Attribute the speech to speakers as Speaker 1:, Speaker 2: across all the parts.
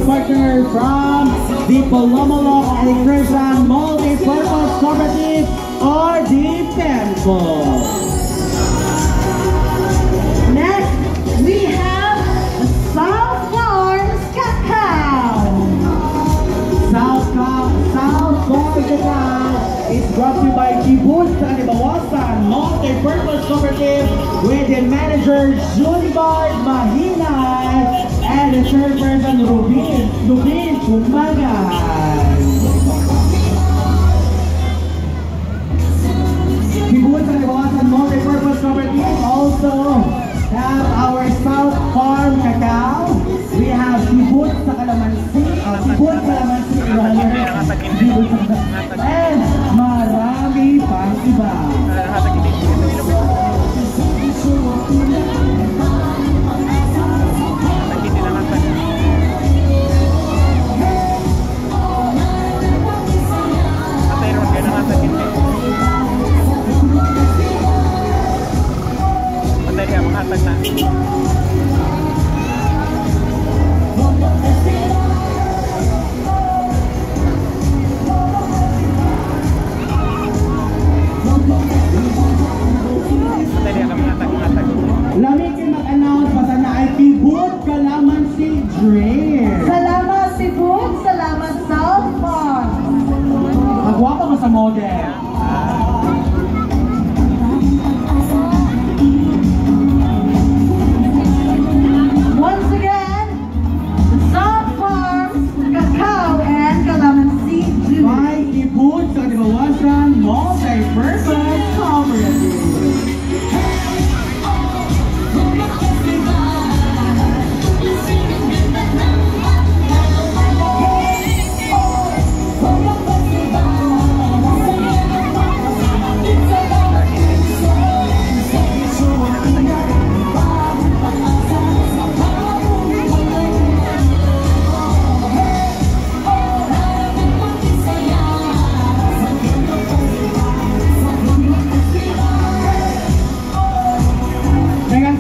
Speaker 1: partner from the Polomolok and Christian Multi-Purpose Cooperative or the PEMCO.
Speaker 2: Next, we have the South Farms Cacao.
Speaker 1: South Farms Cacao is brought to you by Kibbutz Kanibawasan Multi-Purpose Cooperative with the manager Junbard Mahinay and the chairperson Rubin Kumagan. Kibbutz Kanibawasan Multi-Purpose Cooperative also have our South Farm Cacao. We have Kibbutz sa Kalamansi, and marami pang iba. Lamig kayo mag-announce pa sana ay Kibbutz Kalamansi Drink.
Speaker 2: Salamat Kibbutz, salamat South Farm.
Speaker 1: Magwapa mo sa model.
Speaker 2: Once again, the South Farms Cacao and Calamansi Juice.
Speaker 1: By Kibbutz Kanibawasan Multi-Purpose Cooperative.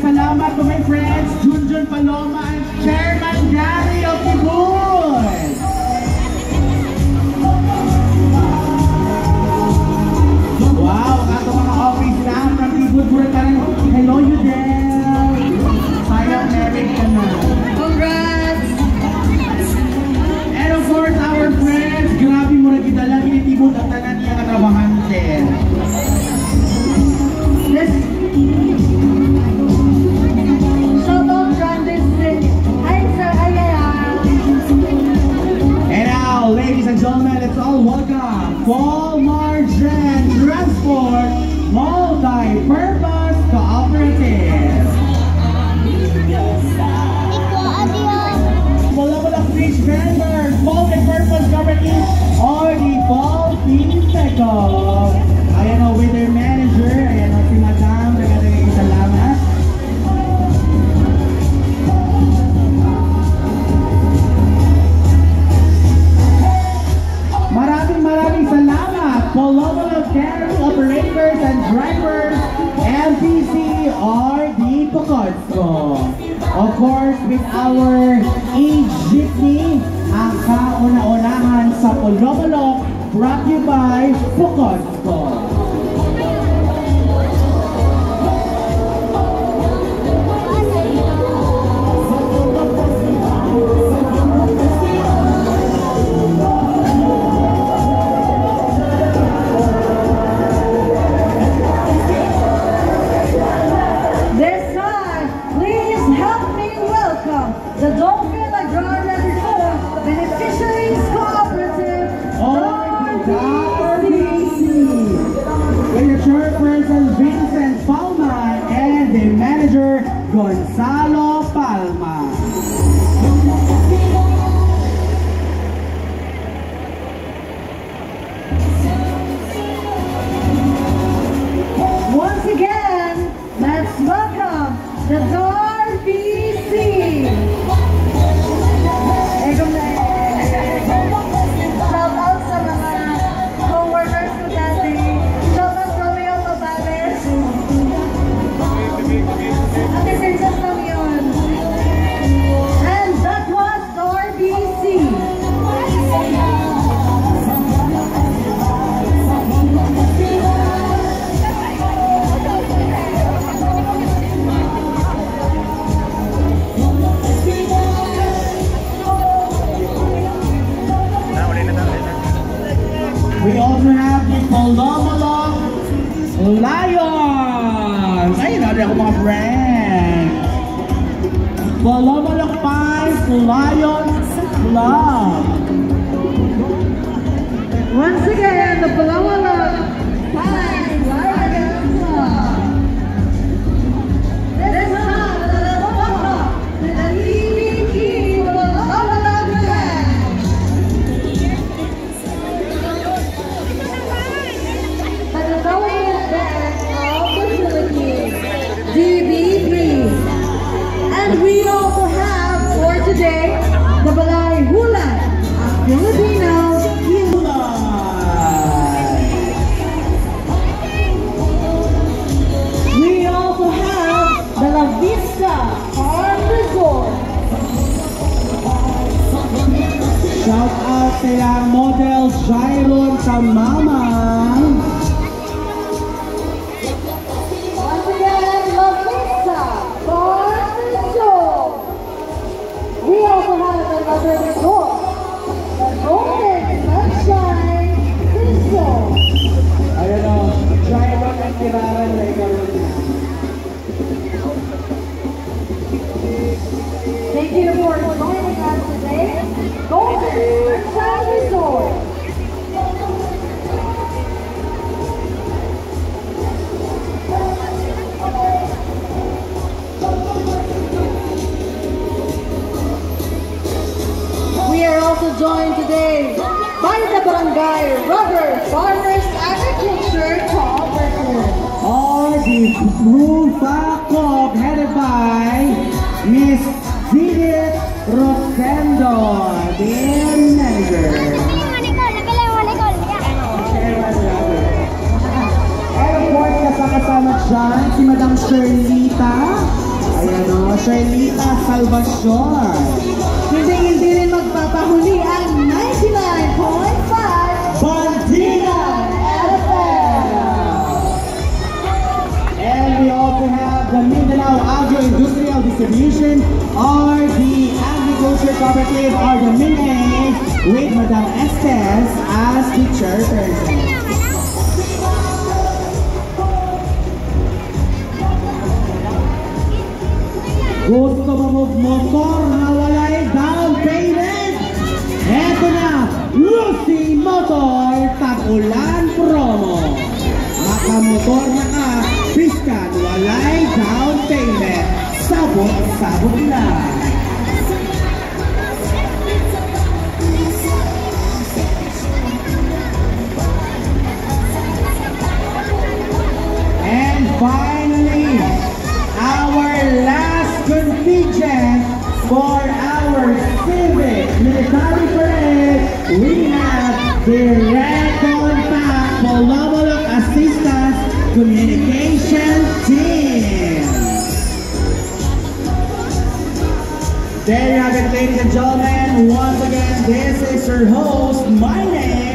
Speaker 1: Salamat to my friends, Junjun Paloma and Chairman Gary of Kibbutz. Wow, kato mga office staff from Kibbutz. Hello, Udel. Sayang married ka na.
Speaker 2: Congrats!
Speaker 1: And of course, our friends, grabe mo na kitala, Kibbutz at tanan niya katrabahante. Ladies and gentlemen, it's all welcome. Paul Margin Transport Multi-Purpose Cooperative. Polomolok Fish Vendors Multi-Purpose Cooperative or the Paul PEMCO. Ayan o, with their manager. Ayan o, si Madam. Nagatagay salamat. Maraming salamat, Polomolok Ferry Operators and Drivers, MPC or the Pocodco. Of course, with our e-jeepney, ang kauna-unahan sa Polomolok, brought to you by Pocodco.
Speaker 2: The Dolphin Agrarian Reform Beneficiaries Cooperative,
Speaker 1: with the chairperson Vincent Palma and the manager Gonzalo Palma.
Speaker 2: Once again, let's welcome the RBC. Shout out sa mga co-workers ko dati. Shout out Romeo Pabales. Ate Princess lang yun. joined today by the Barangay Rubber Farmers Agriculture Cooperative.
Speaker 1: Or the Rufa Coop headed by Miss Judith Rosendo, the manager. And of course, kasama dyan si Madam Sherlita. Ayan o, Sherlita Salvacion.
Speaker 2: Hindi rin magpapahuli ang 99.5
Speaker 1: Bandila
Speaker 2: FM.
Speaker 1: And we also have the Mindanao Agro-Industrial Distribution, or the Agriculture Cooperative, or the MINA, with Madam Estes as the chairperson. Gusto mo mag-motor na walay down payment? Eto na, Lucy Motor Tag-Ulan Promo. Makamotor na ka, piskan walay down payment. Sabot lang. And finally, our last contingent for our civic military parade, we have Direct Contact Polomolog Assistance Communication Team. There you have it, ladies and gentlemen. Once again, this is your host. My name